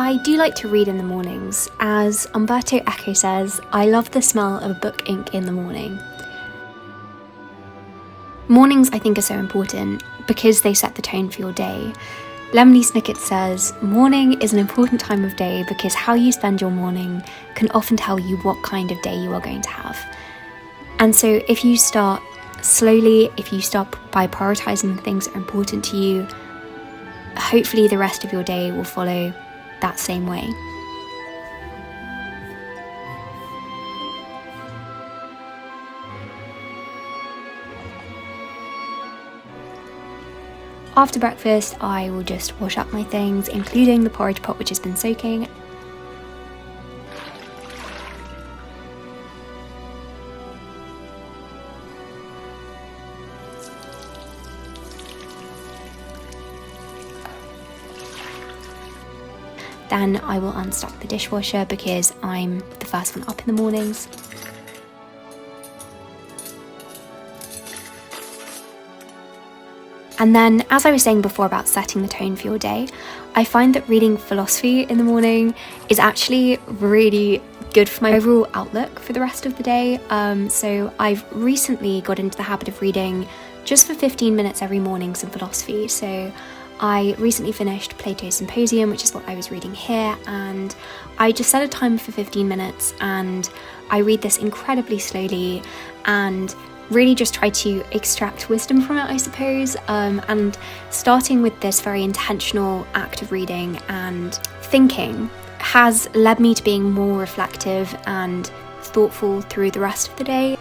I do like to read in the mornings. As Umberto Eco says, I love the smell of book ink in the morning. Mornings I think are so important because they set the tone for your day. Lemony Snicket says, morning is an important time of day because how you spend your morning can often tell you what kind of day you are going to have. And so if you start slowly, if you start by prioritising the things that are important to you, hopefully the rest of your day will follow that same way. After breakfast, I will just wash up my things, including the porridge pot which has been soaking. Then I will unstack the dishwasher because I'm the first one up in the mornings. And then, as I was saying before about setting the tone for your day, I find that reading philosophy in the morning is actually really good for my overall outlook for the rest of the day. So I've recently got into the habit of reading just for 15 minutes every morning some philosophy. So I recently finished Plato's Symposium, which is what I was reading here, and I just set a timer for 15 minutes and I read this incredibly slowly and really just try to extract wisdom from it, I suppose, and starting with this very intentional act of reading and thinking has led me to being more reflective and thoughtful through the rest of the day.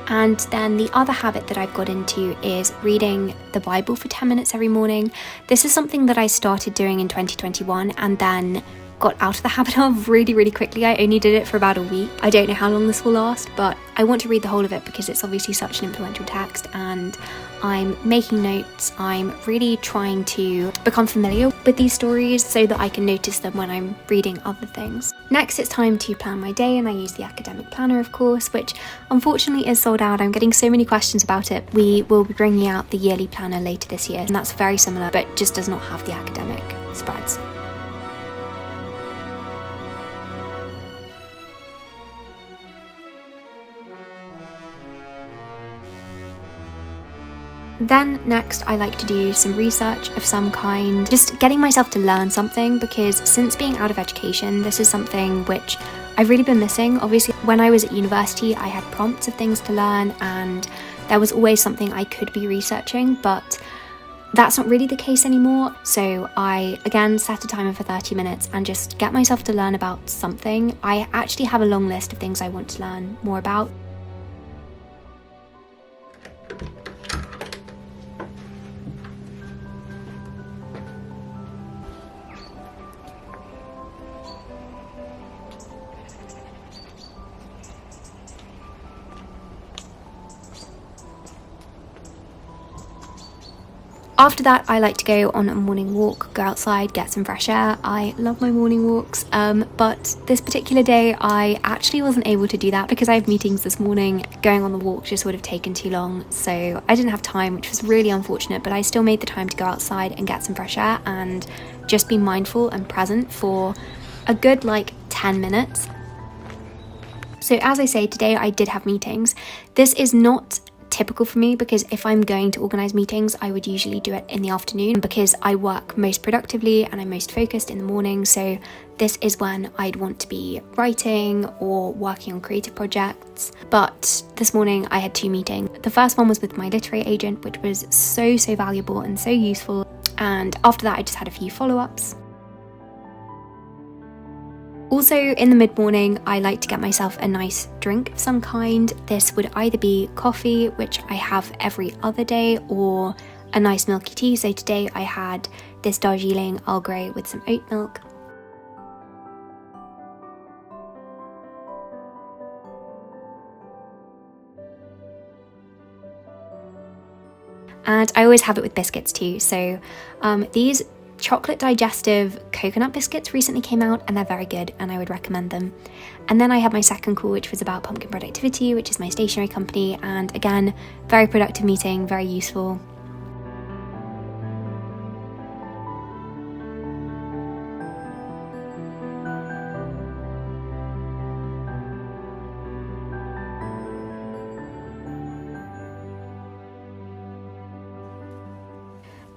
And then the other habit that I've got into is reading the Bible for 10 minutes every morning. This is something that I started doing in 2021 and then got out of the habit of really quickly. I only did it for about a week. I don't know how long this will last, but I want to read the whole of it because it's obviously such an influential text and I'm making notes. I'm really trying to become familiar with these stories so that I can notice them when I'm reading other things. Next, it's time to plan my day, and I use the academic planner, of course, which unfortunately is sold out. I'm getting so many questions about it. We will be bringing out the yearly planner later this year, and that's very similar, but just does not have the academic spreads. Then next I like to do some research of some kind, just getting myself to learn something, because since being out of education, this is something which I've really been missing. Obviously, when I was at university, I had prompts of things to learn and there was always something I could be researching, but that's not really the case anymore. So I again set a timer for 30 minutes and just get myself to learn about something. I actually have a long list of things I want to learn more about. After that, I like to go on a morning walk, go outside, get some fresh air. I love my morning walks, but this particular day I actually wasn't able to do that because I have meetings this morning. Going on the walk just would have taken too long, so I didn't have time, which was really unfortunate, but I still made the time to go outside and get some fresh air and just be mindful and present for a good 10 minutes. So as I say, today I did have meetings. This is not typical for me because if I'm going to organise meetings, I would usually do it in the afternoon because I work most productively and I'm most focused in the morning. So this is when I'd want to be writing or working on creative projects. But this morning I had two meetings. The first one was with my literary agent, which was so valuable and so useful. And after that, I just had a few follow-ups. Also, in the mid-morning, I like to get myself a nice drink of some kind. This would either be coffee, which I have every other day, or a nice milky tea. So today I had this Darjeeling Earl Grey with some oat milk. And I always have it with biscuits too. So these chocolate digestive coconut biscuits recently came out and they're very good and I would recommend them. And then I had my second call, which was about Pumpkin Productivity, which is my stationery company, and again, very productive meeting, very useful.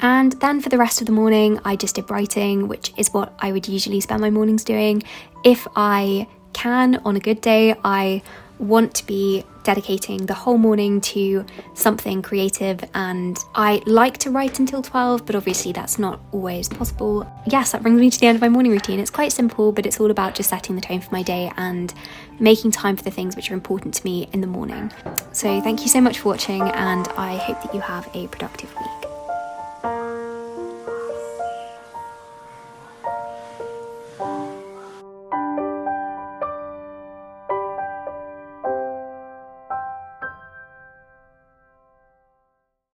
And then for the rest of the morning, I just did writing, which is what I would usually spend my mornings doing. If I can, on a good day, I want to be dedicating the whole morning to something creative, and I like to write until 12, but obviously that's not always possible. Yes, that brings me to the end of my morning routine. It's quite simple, but it's all about just setting the tone for my day and making time for the things which are important to me in the morning. So thank you so much for watching, and I hope that you have a productive week.